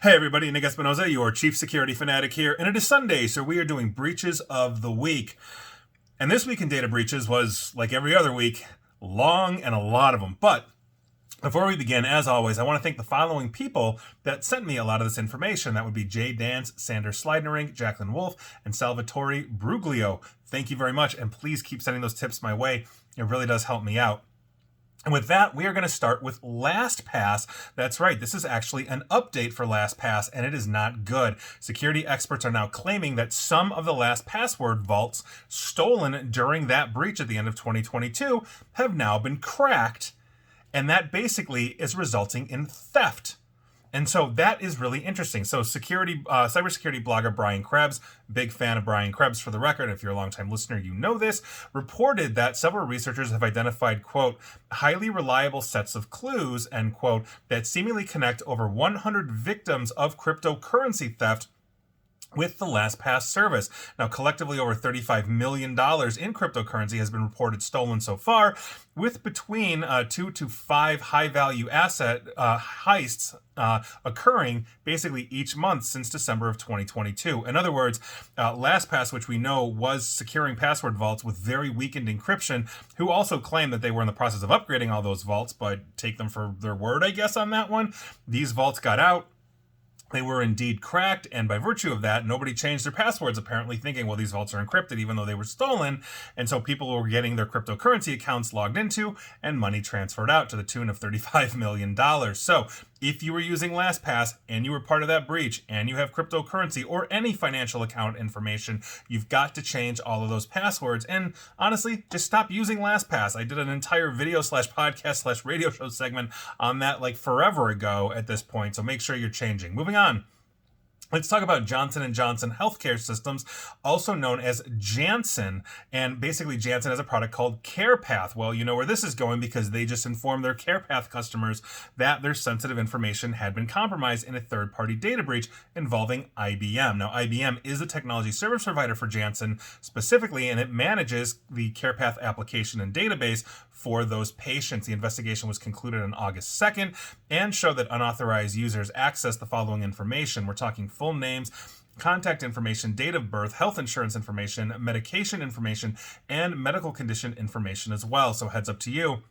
Hey everybody, Nick Espinoza, your chief security fanatic here, and it is Sunday, so we are doing breaches of the week. And this week in data breaches was, like every other week, long and a lot of them. But before we begin, as always, I want to thank the following people that sent me a lot of this information. That would be Jay Dance, Sander Slidnering, Jacqueline Wolf, and Salvatore Bruglio. Thank you very much, and please keep sending those tips my way. It really does help me out. And with that, we are going to start with LastPass. That's right, this is actually an update for LastPass, and it is not good. Security experts are now claiming that some of the LastPassword vaults stolen during that breach at the end of 2022 have now been cracked, and that basically is resulting in theft. And so that is really interesting. So cybersecurity blogger Brian Krebs, big fan of Brian Krebs for the record, if you're a longtime listener, you know this, reported that several researchers have identified, quote, highly reliable sets of clues, end quote, that seemingly connect over 100 victims of cryptocurrency theft with the LastPass service. Now, collectively, over $35 million in cryptocurrency has been reported stolen so far, with between 2 to 5 high-value asset heists occurring basically each month since December of 2022. In other words, LastPass, which we know was securing password vaults with very weakened encryption, who also claimed that they were in the process of upgrading all those vaults, but take them for their word, I guess, on that one. These vaults got out. They were indeed cracked, and by virtue of that, nobody changed their passwords, apparently thinking, well, these vaults are encrypted, even though they were stolen. And so people were getting their cryptocurrency accounts logged into and money transferred out to the tune of $35 million. So if you were using LastPass and you were part of that breach and you have cryptocurrency or any financial account information, you've got to change all of those passwords. And honestly, just stop using LastPass. I did an entire video / podcast / radio show segment on that like forever ago at this point. So make sure you're changing. Moving on. Let's talk about Johnson & Johnson Healthcare Systems, also known as Janssen. And basically, Janssen has a product called CarePath. Well, you know where this is going because they just informed their CarePath customers that their sensitive information had been compromised in a third-party data breach involving IBM. Now, IBM is a technology service provider for Janssen specifically, and it manages the CarePath application and database for those patients. The investigation was concluded on August 2nd and showed that unauthorized users accessed the following information. We're talking full names, contact information, date of birth, health insurance information, medication information, and medical condition information as well. So heads up to you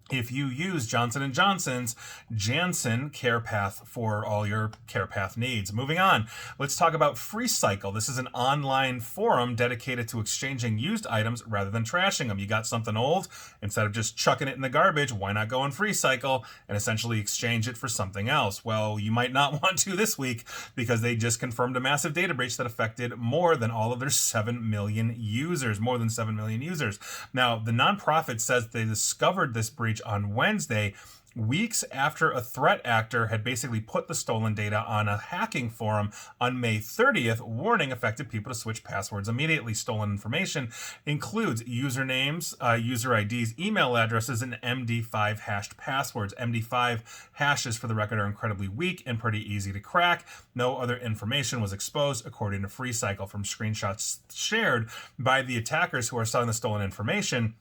if you use Johnson & Johnson's Janssen CarePath for all your CarePath needs. Moving on, let's talk about FreeCycle. This is an online forum dedicated to exchanging used items rather than trashing them. You got something old, instead of just chucking it in the garbage, why not go on FreeCycle and essentially exchange it for something else? Well, you might not want to this week because they just confirmed a massive data breach that affected more than all of their 7 million users, more than 7 million users. Now, the nonprofit says they discovered this breach on Wednesday, weeks after a threat actor had basically put the stolen data on a hacking forum on May 30th, warning affected people to switch passwords immediately. Stolen information includes usernames, user IDs, email addresses, and MD5 hashed passwords. MD5 hashes, for the record, are incredibly weak and pretty easy to crack. No other information was exposed, according to FreeCycle, from screenshots shared by the attackers who are selling the stolen information.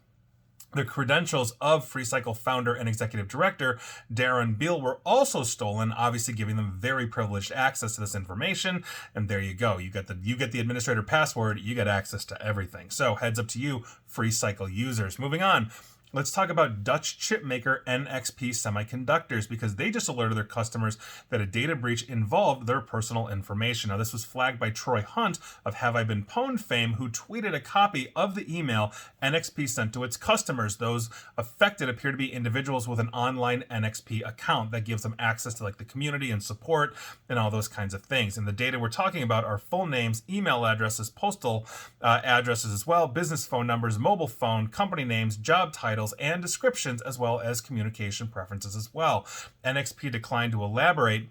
The credentials of FreeCycle founder and executive director Darren Beal were also stolen, obviously giving them very privileged access to this information. And there you go. You get the administrator password, you get access to everything. So heads up to you, FreeCycle users. Moving on. Let's talk about Dutch chip maker NXP Semiconductors, because they just alerted their customers that a data breach involved their personal information. Now, this was flagged by Troy Hunt of Have I Been Pwned fame, who tweeted a copy of the email NXP sent to its customers. Those affected appear to be individuals with an online NXP account that gives them access to like the community and support and all those kinds of things. And the data we're talking about are full names, email addresses, postal addresses as well, business phone numbers, mobile phone, company names, job titles, and descriptions, as well as communication preferences as well. NXP declined to elaborate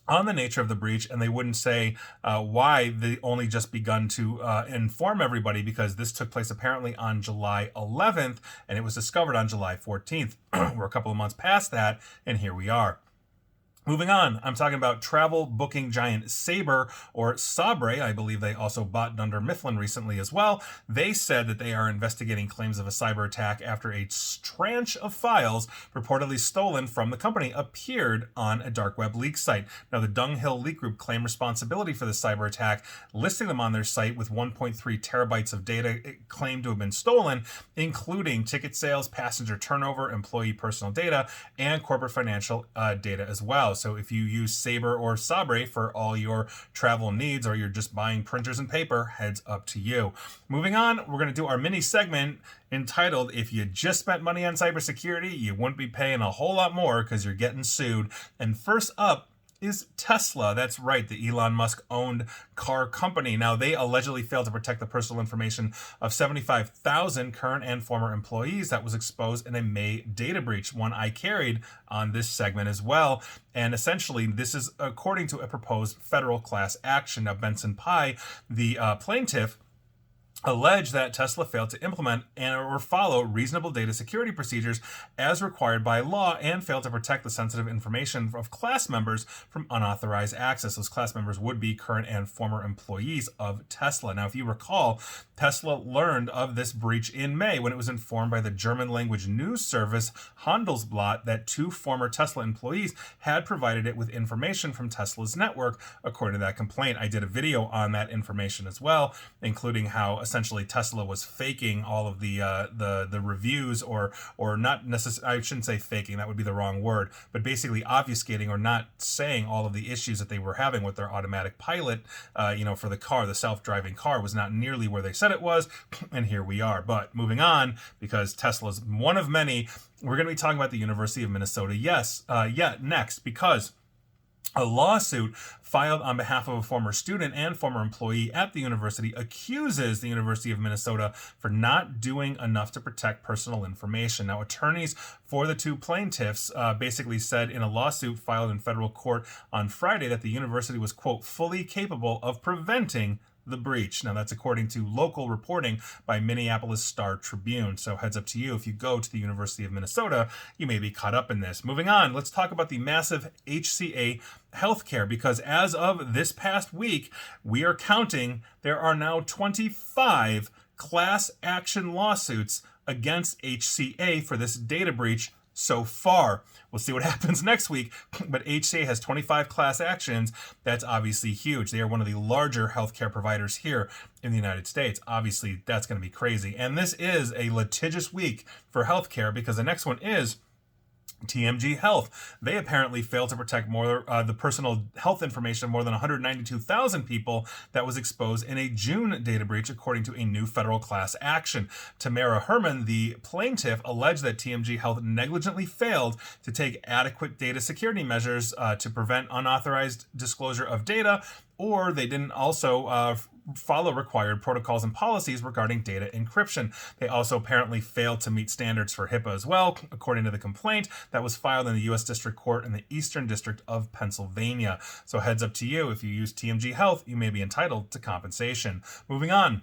on the nature of the breach, and they wouldn't say why they only just begun to inform everybody, because this took place apparently on July 11th, and it was discovered on July 14th. We're a couple of months past that, and here we are. Moving on, I'm talking about travel booking giant Sabre, or Sabre. I believe they also bought under Mifflin recently as well. They said that they are investigating claims of a cyber attack after a tranche of files reportedly stolen from the company appeared on a dark web leak site. Now, the Dunghill Leak Group claimed responsibility for the cyber attack, listing them on their site with 1.3 terabytes of data claimed to have been stolen, including ticket sales, passenger turnover, employee personal data, and corporate financial data as well. So if you use Sabre or Sabre for all your travel needs, or you're just buying printers and paper, heads up to you. Moving on, we're going to do our mini segment entitled, If You Just Spent Money on Cybersecurity, You Wouldn't Be Paying a Whole Lot More Because You're Getting Sued. And first up is Tesla. That's right, the Elon Musk owned car company. Now, they allegedly failed to protect the personal information of 75,000 current and former employees that was exposed in a May data breach, one I carried on this segment as well. And essentially, this is according to a proposed federal class action. Now, Benson Pai, the plaintiff, allege that Tesla failed to implement or follow reasonable data security procedures as required by law and failed to protect the sensitive information of class members from unauthorized access. Those class members would be current and former employees of Tesla. Now, if you recall, Tesla learned of this breach in May when it was informed by the German language news service Handelsblatt that 2 former Tesla employees had provided it with information from Tesla's network, according to that complaint. I did a video on that information as well, including how essentially Tesla was faking all of the reviews, or not necessarily, I shouldn't say faking, that would be the wrong word, but basically obfuscating or not saying all of the issues that they were having with their automatic pilot, for the car, the self-driving car was not nearly where they said it was, and here we are. But moving on, because Tesla's one of many, we're going to be talking about the University of Minnesota. Next, because a lawsuit filed on behalf of a former student and former employee at the university accuses the University of Minnesota for not doing enough to protect personal information. Now, attorneys for the 2 plaintiffs basically said in a lawsuit filed in federal court on Friday that the university was, quote, fully capable of preventing the breach. Now, that's according to local reporting by Minneapolis Star-Tribune. So heads up to you. If you go to the University of Minnesota, you may be caught up in this. Moving on, let's talk about the massive HCA healthcare, because as of this past week, we are counting, there are now 25 class action lawsuits against HCA for this data breach so far. We'll see what happens next week, but HCA has 25 class actions. That's obviously huge. They are one of the larger healthcare providers here in the United States. Obviously, that's going to be crazy. And this is a litigious week for healthcare, because the next one is TMG Health. They apparently failed to protect the personal health information of more than 192,000 people that was exposed in a June data breach, according to a new federal class action. Tamara Herman, the plaintiff, alleged that TMG Health negligently failed to take adequate data security measures to prevent unauthorized disclosure of data, or they didn't also follow required protocols and policies regarding data encryption. They also apparently failed to meet standards for HIPAA as well, according to the complaint that was filed in the U.S. District Court in the Eastern District of Pennsylvania. So heads up to you. If you use TMG Health, you may be entitled to compensation. Moving on,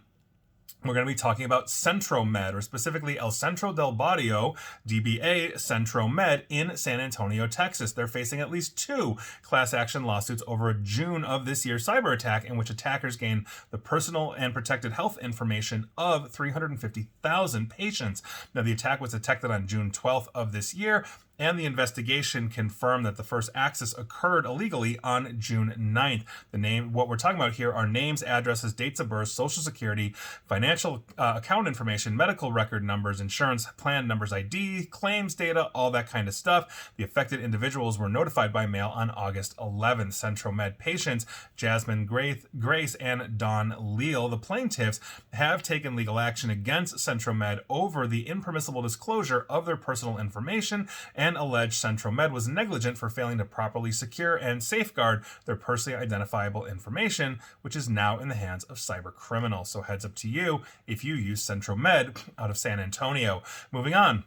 we're going to be talking about CentroMed, or specifically El Centro del Barrio, DBA CentroMed in San Antonio, Texas. They're facing at least 2 class action lawsuits over a June of this year cyber attack in which attackers gained the personal and protected health information of 350,000 patients. Now, the attack was detected on June 12th of this year, and the investigation confirmed that the first access occurred illegally on June 9th. What we're talking about here are names, addresses, dates of birth, social security, financial account information, medical record numbers, insurance plan numbers, ID, claims data, all that kind of stuff. The affected individuals were notified by mail on August 11th. CentroMed patients Jasmine Grace and Dawn Leal, the plaintiffs, have taken legal action against CentroMed over the impermissible disclosure of their personal information, and alleged CentroMed was negligent for failing to properly secure and safeguard their personally identifiable information, which is now in the hands of cyber criminals. So heads up to you if you use CentroMed out of San Antonio. Moving on.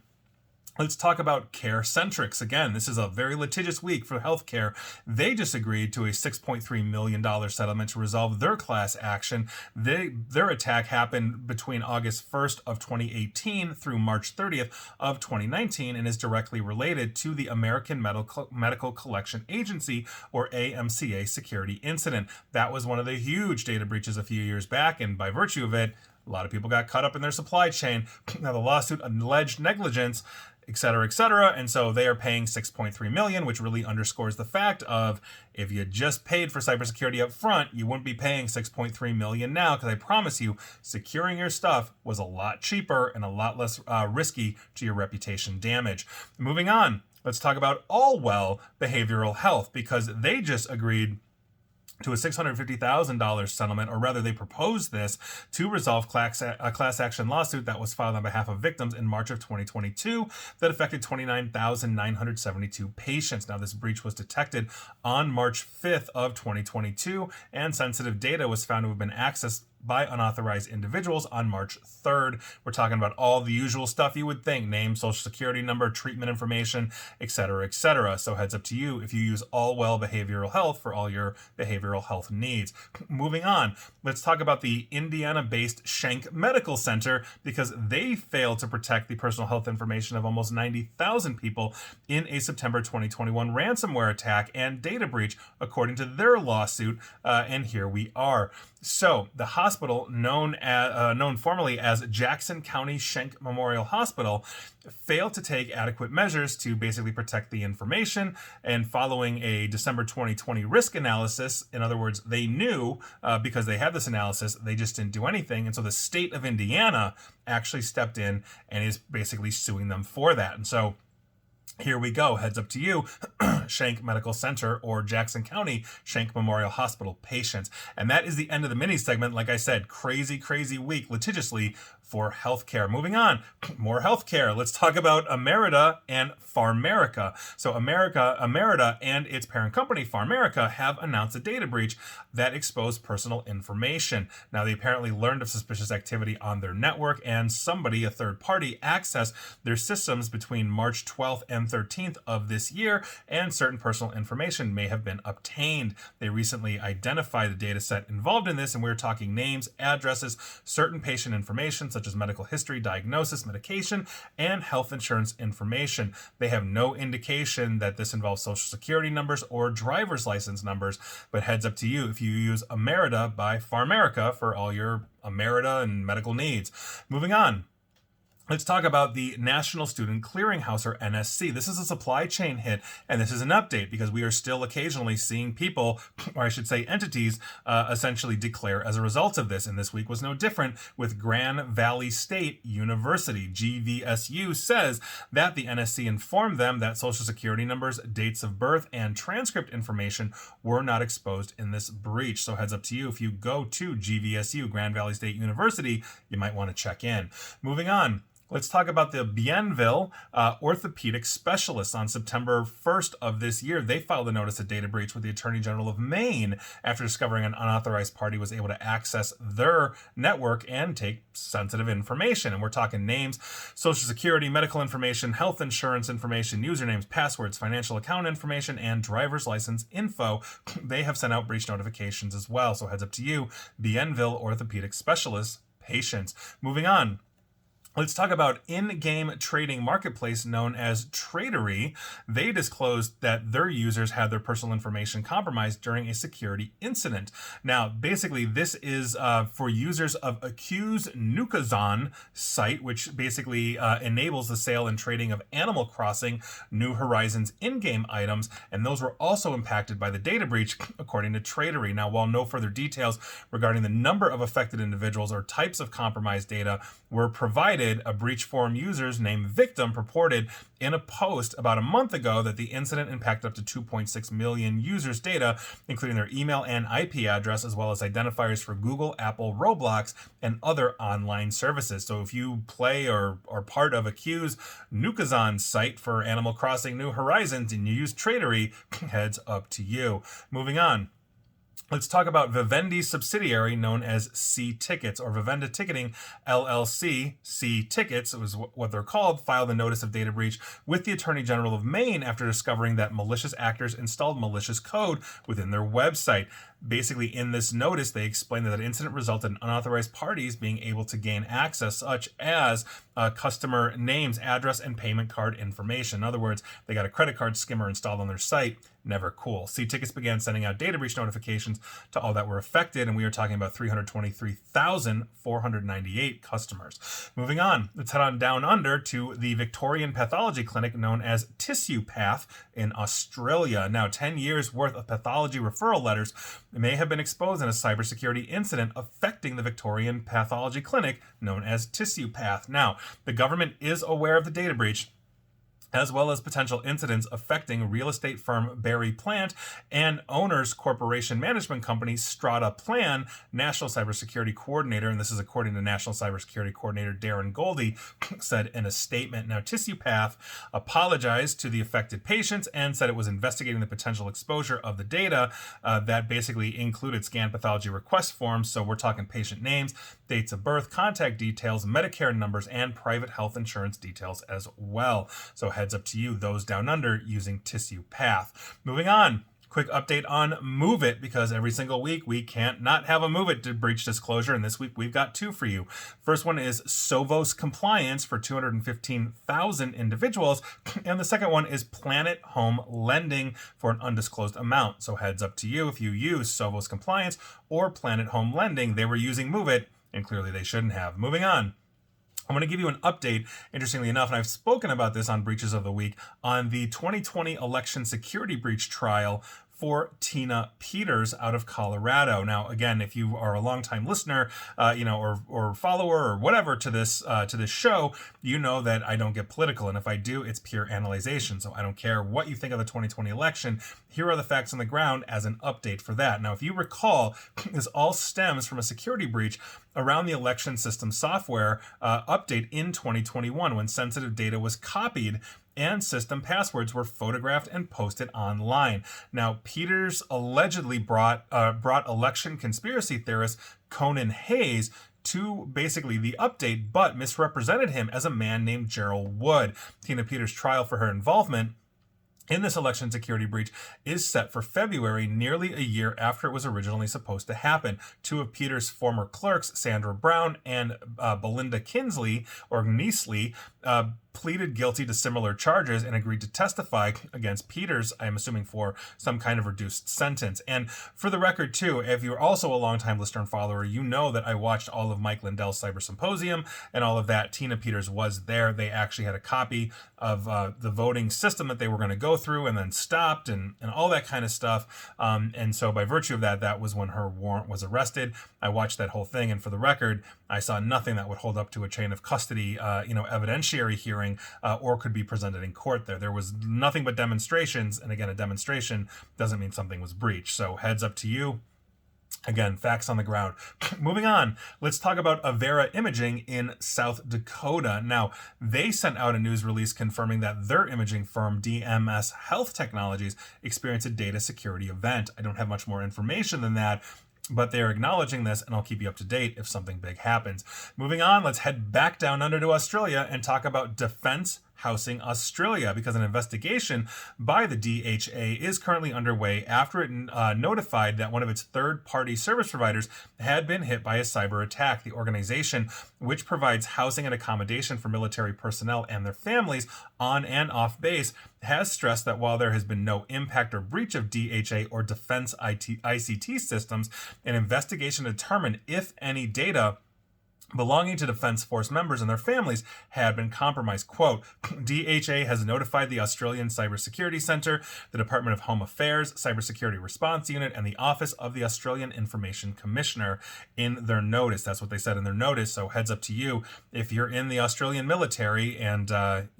Let's talk about CareCentrix. Again, this is a very litigious week for healthcare. They just agreed to a $6.3 million settlement to resolve their class action. Their attack happened between August 1st of 2018 through March 30th of 2019 and is directly related to the American Medical Collection Agency, or AMCA, security incident. That was one of the huge data breaches a few years back, and by virtue of it, a lot of people got caught up in their supply chain. Now, the lawsuit alleged negligence, et cetera, and so they are paying $6.3 million, which really underscores the fact of, if you just paid for cybersecurity up front, you wouldn't be paying $6.3 million now, because I promise you, securing your stuff was a lot cheaper and a lot less risky to your reputation damage. Moving on, let's talk about Allwell Behavioral Health, because they just agreed to a $650,000 settlement, or rather they proposed this to resolve a class action lawsuit that was filed on behalf of victims in March of 2022 that affected 29,972 patients. Now, this breach was detected on March 5th of 2022, and sensitive data was found to have been accessed by unauthorized individuals on March 3rd. We're talking about all the usual stuff you would think: name, social security number, treatment information, et cetera. So heads up to you if you use Allwell Behavioral Health for all your behavioral health needs. Moving on, let's talk about the Indiana-based Schenck Medical Center, because they failed to protect the personal health information of almost 90,000 people in a September 2021 ransomware attack and data breach, according to their lawsuit. And here we are. So the hospital, known formerly as Jackson County Schenck Memorial Hospital, failed to take adequate measures to basically protect the information. And following a December 2020 risk analysis, in other words, they knew because they had this analysis, they just didn't do anything. And so the state of Indiana actually stepped in and is basically suing them for that. And so here we go. Heads up to you, Schenck Medical Center, or Jackson County Schenck Memorial Hospital patients. And that is the end of the mini segment. Like I said, crazy week litigiously for healthcare. Moving on, more healthcare. Let's talk about Emerita and Pharmerica. So Emerita and its parent company, Pharmerica, have announced a data breach that exposed personal information. Now, they apparently learned of suspicious activity on their network, and somebody, a third party, accessed their systems between March 12th and 13th of this year, and certain personal information may have been obtained. They recently identified the data set involved in this, and we're talking names, addresses, certain patient information, such as medical history, diagnosis, medication, and health insurance information. They have no indication that this involves social security numbers or driver's license numbers, but heads up to you if you use Emerita by Pharmerica for all your Emerita and medical needs. Moving on. Let's talk about the National Student Clearinghouse, or NSC. This is a supply chain hit, and this is an update because we are still occasionally seeing people, or I should say entities, essentially declare as a result of this. And this week was no different with Grand Valley State University. GVSU says that the NSC informed them that social security numbers, dates of birth, and transcript information were not exposed in this breach. So heads up to you, if you go to GVSU, Grand Valley State University, you might want to check in. Moving on. Let's talk about the Bienville orthopedic specialists. On September 1st of this year, they filed a notice of data breach with the Attorney General of Maine after discovering an unauthorized party was able to access their network and take sensitive information. And we're talking names, social security, medical information, health insurance information, usernames, passwords, financial account information, and driver's license info. They have sent out breach notifications as well. So heads up to you, Bienville orthopedic specialists, patients. Moving on. Let's talk about in-game trading marketplace known as Tradery. They disclosed that their users had their personal information compromised during a security incident. Now, basically, this is for users of Accuse Nukazon site, which basically enables the sale and trading of Animal Crossing New Horizons in-game items, and those were also impacted by the data breach, according to Tradery. Now, while no further details regarding the number of affected individuals or types of compromised data were provided, a breach forum users named Victim reported in a post about a month ago that the incident impacted up to 2.6 million users' data, including their email and IP address, as well as identifiers for Google, Apple, Roblox, and other online services. So if you play or are part of Accuse Nukazon site for Animal Crossing New Horizons and you use Tradery, heads up to you. Moving on. Let's talk about Vivendi's subsidiary known as C Tickets, or Vivenda Ticketing LLC. C Tickets was what they're called, filed a notice of data breach with the Attorney General of Maine after discovering that malicious actors installed malicious code within their website. Basically, in this notice, they explained that the incident resulted in unauthorized parties being able to gain access, such as customer names, address, and payment card information. In other words, they got a credit card skimmer installed on their site. Never cool. C-Tickets began sending out data breach notifications to all that were affected, and we are talking about 323,498 customers. Moving on, let's head on down under to the Victorian pathology clinic known as Tissue Path in Australia. Now, 10 years worth of pathology referral letters may have been exposed in a cybersecurity incident affecting the Victorian pathology clinic known as Tissue Path. Now, the government is aware of the data breach, as well as potential incidents affecting real estate firm Barry Plant and Owners Corporation Management Company Strata Plan. National Cybersecurity Coordinator, and this is according to National Cybersecurity Coordinator Darren Goldie, said in a statement. Now, Tissue Path apologized to the affected patients and said it was investigating the potential exposure of the data that basically included scanned pathology request forms. So we're talking patient names, dates of birth, contact details, Medicare numbers, and private health insurance details as well. So heads up to you, those down under using Tissue Path. Moving on. Quick update on Move It, because every single week we can't not have a Move It breach disclosure, and this week we've got two for you. First one is Sovos Compliance for 215,000 individuals, and the second one is Planet Home Lending for an undisclosed amount. So heads up to you if you use Sovos Compliance or Planet Home Lending. They were using Move It, and clearly they shouldn't have. Moving on. I'm going to give you an update, interestingly enough, and I've spoken about this on Breaches of the Week, on the 2020 election security breach trial for Tina Peters out of Colorado. Now, again, if you are a longtime listener, or follower or whatever to this show, you know that I don't get political, and if I do, it's pure analyzation. So I don't care what you think of the 2020 election. Here are the facts on the ground as an update for that. Now, if you recall, this all stems from a security breach around the election system software update in 2021 when sensitive data was copied and system passwords were photographed and posted online. Now, Peters allegedly brought election conspiracy theorist Conan Hayes to basically the update, but misrepresented him as a man named Gerald Wood. Tina Peters' trial for her involvement in this election security breach is set for February, nearly a year after it was originally supposed to happen. Two of Peters' former clerks, Sandra Brown and Belinda Kinsley, or Neasley, pleaded guilty to similar charges and agreed to testify against Peters, I'm assuming for some kind of reduced sentence. And for the record, too, if you're also a longtime listener and follower, you know that I watched all of Mike Lindell's Cyber Symposium and all of that. Tina Peters was there. They actually had a copy of the voting system that they were going to go through and then stopped and all that kind of stuff. And so by virtue of that, that was when her warrant was arrested. I watched that whole thing, and for the record, I saw nothing that would hold up to a chain of custody, evidentiary hearing, or could be presented in court there. There was nothing but demonstrations, and again, a demonstration doesn't mean something was breached. So heads up to you. Again, facts on the ground. Moving on, let's talk about Avera Imaging in South Dakota. Now, they sent out a news release confirming that their imaging firm, DMS Health Technologies, experienced a data security event. I don't have much more information than that, but they're acknowledging this, and I'll keep you up to date if something big happens. Moving on, let's head back down under to Australia and talk about Defence Housing Australia, because an investigation by the DHA is currently underway after it notified that one of its third-party service providers had been hit by a cyber attack. The organization, which provides housing and accommodation for military personnel and their families on and off base, has stressed that while there has been no impact or breach of DHA or Defense ICT systems, an investigation to determine if any data belonging to Defence Force members and their families had been compromised. Quote, DHA has notified the Australian Cybersecurity Centre, the Department of Home Affairs, Cybersecurity Response Unit, and the Office of the Australian Information Commissioner in their notice. That's what they said in their notice, so heads up to you if you're in the Australian military and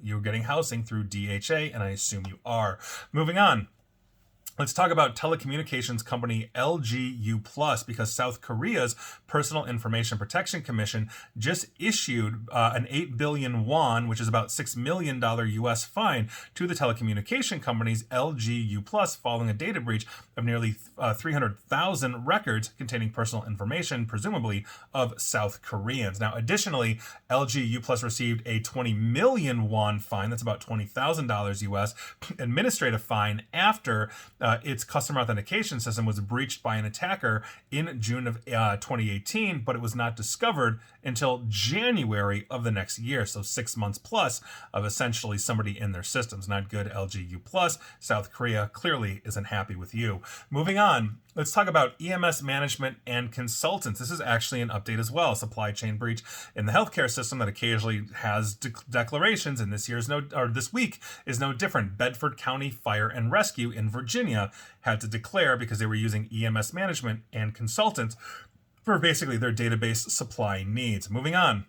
you're getting housing through DHA, and I assume you are. Moving on. Let's talk about telecommunications company LGU Plus, because South Korea's Personal Information Protection Commission just issued an 8 billion won, which is about $6 million US fine to the telecommunication companies LGU Plus following a data breach of nearly 300,000 records containing personal information, presumably of South Koreans. Now, additionally, LGU Plus received a 20 million won fine, that's about $20,000 US, administrative fine after its customer authentication system was breached by an attacker in June of 2018, but it was not discovered until January of the next year. So 6 months plus of essentially somebody in their systems. Not good, LGU Plus. South Korea clearly isn't happy with you. Moving on, let's talk about EMS management and consultants. This is actually an update as well. Supply chain breach in the healthcare system that occasionally has declarations, and this week is no different. Bedford County Fire and Rescue in Virginia had to declare because they were using EMS management and consultants for basically their database supply needs. Moving on.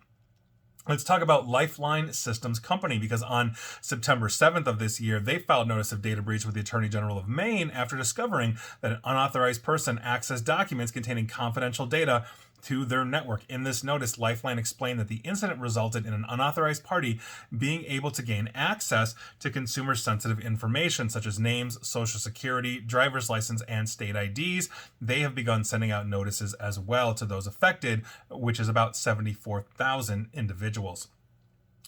Let's talk about Lifeline Systems Company, because on September 7th of this year, they filed notice of data breach with the Attorney General of Maine after discovering that an unauthorized person accessed documents containing confidential data to their network. In this notice, Lifeline explained that the incident resulted in an unauthorized party being able to gain access to consumer-sensitive information such as names, social security, driver's license, and state IDs. They have begun sending out notices as well to those affected, which is about 74,000 individuals.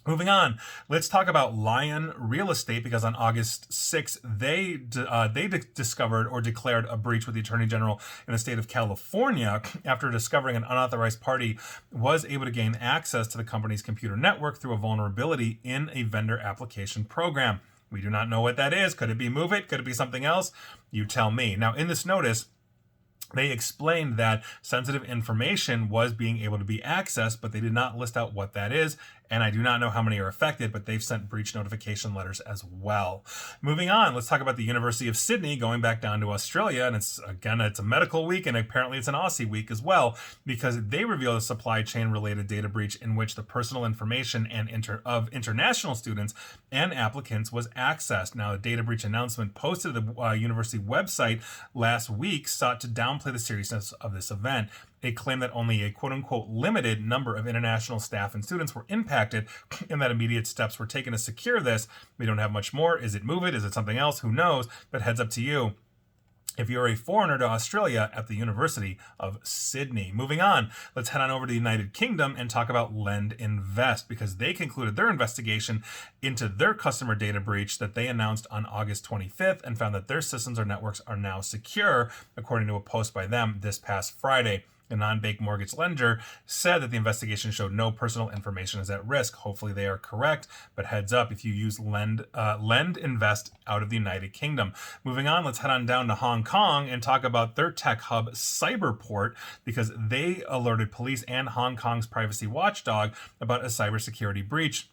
Moving on, let's talk about Lion Real Estate, because on August 6th, they discovered or declared a breach with the Attorney General in the state of California after discovering an unauthorized party was able to gain access to the company's computer network through a vulnerability in a vendor application program. We do not know what that is. Could it be MoveIt? Could it be something else? You tell me. Now, in this notice, they explained that sensitive information was being able to be accessed, but they did not list out what that is. And I do not know how many are affected, but they've sent breach notification letters as well. Moving on, let's talk about the University of Sydney, going back down to Australia. And it's a medical week, and apparently it's an Aussie week as well, because they revealed a supply chain related data breach in which the personal information of international students and applicants was accessed. Now, the data breach announcement posted to the university website last week sought to downplay the seriousness of this event. It claimed that only a quote-unquote limited number of international staff and students were impacted and that immediate steps were taken to secure this. We don't have much more. Is it MoveIt? Is it something else? Who knows? But heads up to you if you're a foreigner to Australia at the University of Sydney. Moving on, let's head on over to the United Kingdom and talk about Lend Invest, because they concluded their investigation into their customer data breach that they announced on August 25th and found that their systems or networks are now secure, according to a post by them this past Friday. A non-bank mortgage lender said that the investigation showed no personal information is at risk. Hopefully they are correct, but heads up if you use Lend Invest out of the United Kingdom. Moving on, let's head on down to Hong Kong and talk about their tech hub, Cyberport, because they alerted police and Hong Kong's privacy watchdog about a cybersecurity breach,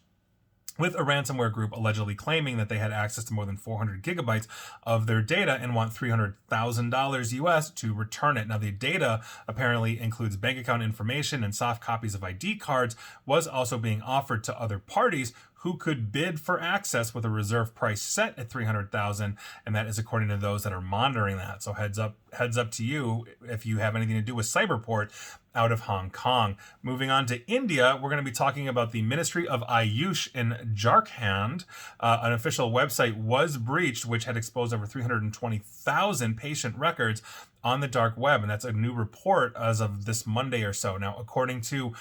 with a ransomware group allegedly claiming that they had access to more than 400 gigabytes of their data and want $300,000 US to return it. Now, the data apparently includes bank account information and soft copies of ID cards, was also being offered to other parties who could bid for access with a reserve price set at $300,000, and that is according to those that are monitoring that. So heads up to you if you have anything to do with Cyberport out of Hong Kong. Moving on to India, we're going to be talking about the Ministry of Ayush in Jharkhand. An official website was breached, which had exposed over 320,000 patient records on the dark web, and that's a new report as of this Monday or so. Now, according to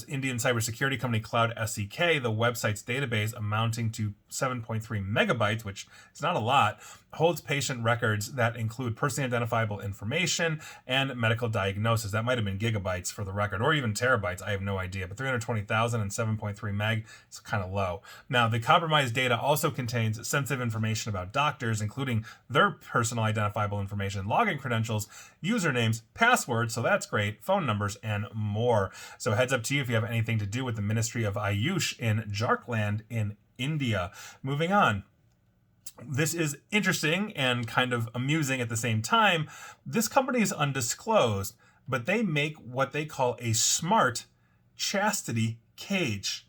Indian cybersecurity company Cloud SEK, the website's database, amounting to 7.3 megabytes, which is not a lot, holds patient records that include personally identifiable information and medical diagnosis. That might have been gigabytes for the record, or even terabytes. I have no idea, but 320,000 and 7.3 meg is kind of low. Now, the compromised data also contains sensitive information about doctors, including their personal identifiable information, login credentials, usernames, passwords, so that's great, phone numbers, and more. So heads up to you if you have anything to do with the Ministry of Ayush in Jharkhand in India. Moving on. This is interesting and kind of amusing at the same time. This company is undisclosed, but they make what they call a smart chastity cage.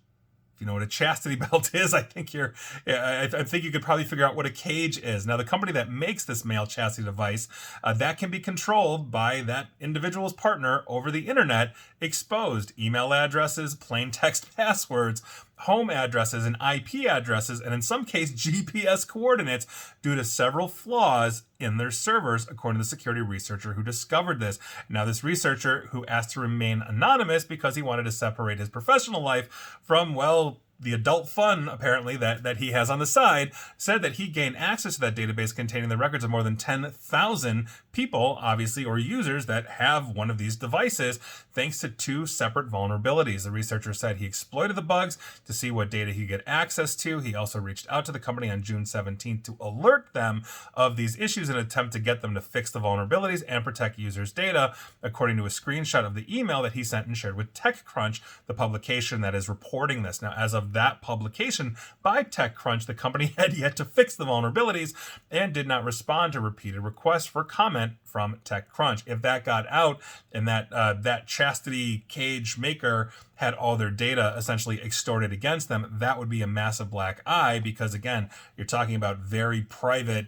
If you know what a chastity belt is, I think I think you could probably figure out what a cage is. Now, the company that makes this male chastity device, that can be controlled by that individual's partner over the internet, exposed email addresses, plain text passwords, home addresses, and IP addresses, and in some case, GPS coordinates due to several flaws in their servers, according to the security researcher who discovered this. Now, this researcher, who asked to remain anonymous because he wanted to separate his professional life from, well, the adult fun, apparently, that he has on the side, said that he gained access to that database containing the records of more than 10,000 people, obviously, or users that have one of these devices, thanks to 2 separate vulnerabilities. The researcher said he exploited the bugs to see what data he could get access to. He also reached out to the company on June 17th to alert them of these issues in an attempt to get them to fix the vulnerabilities and protect users' data, according to a screenshot of the email that he sent and shared with TechCrunch, the publication that is reporting this. Now, as of that publication by TechCrunch, the company had yet to fix the vulnerabilities and did not respond to repeated requests for comment from TechCrunch. If that got out and that chastity cage maker had all their data essentially extorted against them, that would be a massive black eye, because again, you're talking about very private,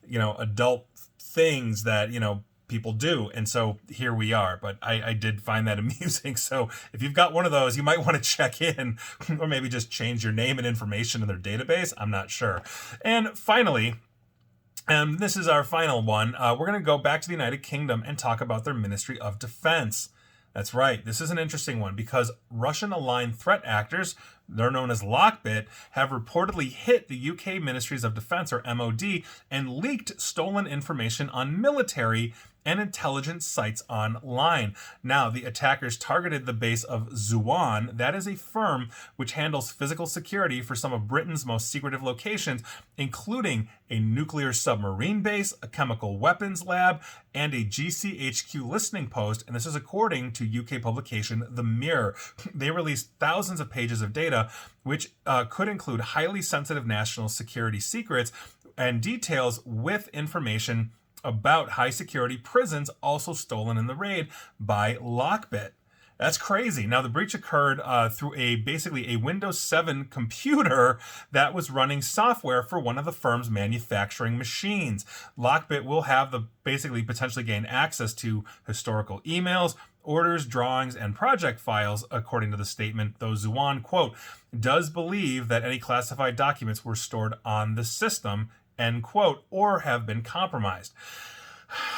adult things that, people do. And so here we are. But I did find that amusing. So if you've got one of those, you might want to check in, or maybe just change your name and information in their database. I'm not sure. And finally, and this is our final one, we're going to go back to the United Kingdom and talk about their Ministry of Defense. That's right. This is an interesting one because Russian-aligned threat actors, they're known as Lockbit, have reportedly hit the UK Ministries of Defense, or MOD, and leaked stolen information on military and intelligence sites online. Now, the attackers targeted the base of Zuan. That is a firm which handles physical security for some of Britain's most secretive locations, including a nuclear submarine base, a chemical weapons lab, and a GCHQ listening post. And this is according to UK publication The Mirror. They released thousands of pages of data, which could include highly sensitive national security secrets and details with information about high security prisons also stolen in the raid by Lockbit. That's crazy. Now, the breach occurred through basically a Windows 7 computer that was running software for one of the firm's manufacturing machines. Lockbit will have basically potentially gain access to historical emails, orders, drawings, and project files, according to the statement, though Zuan, quote, does believe that any classified documents were stored on the system, end quote, or have been compromised.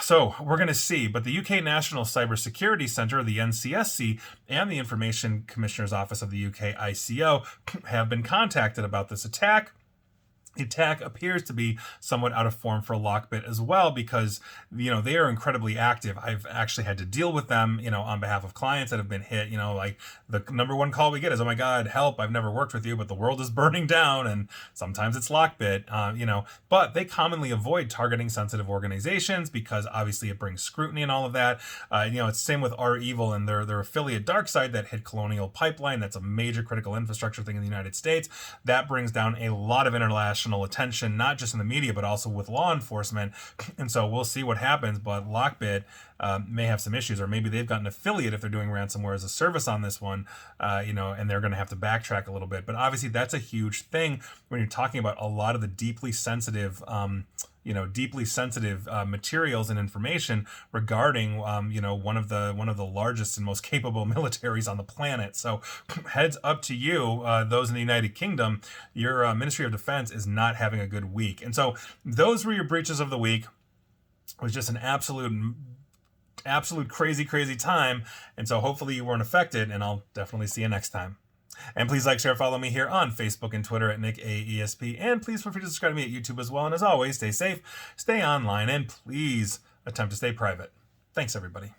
So we're going to see, but the UK National Cybersecurity Centre, the NCSC, and the Information Commissioner's Office of the UK ICO have been contacted about this attack. The attack appears to be somewhat out of form for Lockbit as well, because, they are incredibly active. I've actually had to deal with them, on behalf of clients that have been hit. Like the number one call we get is, oh my God, help, I've never worked with you, but the world is burning down. And sometimes it's Lockbit, but they commonly avoid targeting sensitive organizations because obviously it brings scrutiny and all of that. It's the same with REvil and their affiliate DarkSide that hit Colonial Pipeline. That's a major critical infrastructure thing in the United States. That brings down a lot of international attention, not just in the media, but also with law enforcement. And so we'll see what happens, but Lockbit may have some issues, or maybe they've got an affiliate if they're doing ransomware as a service on this one, and they're going to have to backtrack a little bit. But obviously that's a huge thing when you're talking about a lot of the deeply sensitive materials and information regarding, one of the largest and most capable militaries on the planet. So heads up to you, those in the United Kingdom, your Ministry of Defense is not having a good week. And so those were your breaches of the week. It was just an absolute crazy time. And so hopefully you weren't affected, and I'll definitely see you next time. And please like, share, follow me here on Facebook and Twitter at NickAESP. And please feel free to subscribe to me at YouTube as well. And as always, stay safe, stay online, and please attempt to stay private. Thanks, everybody.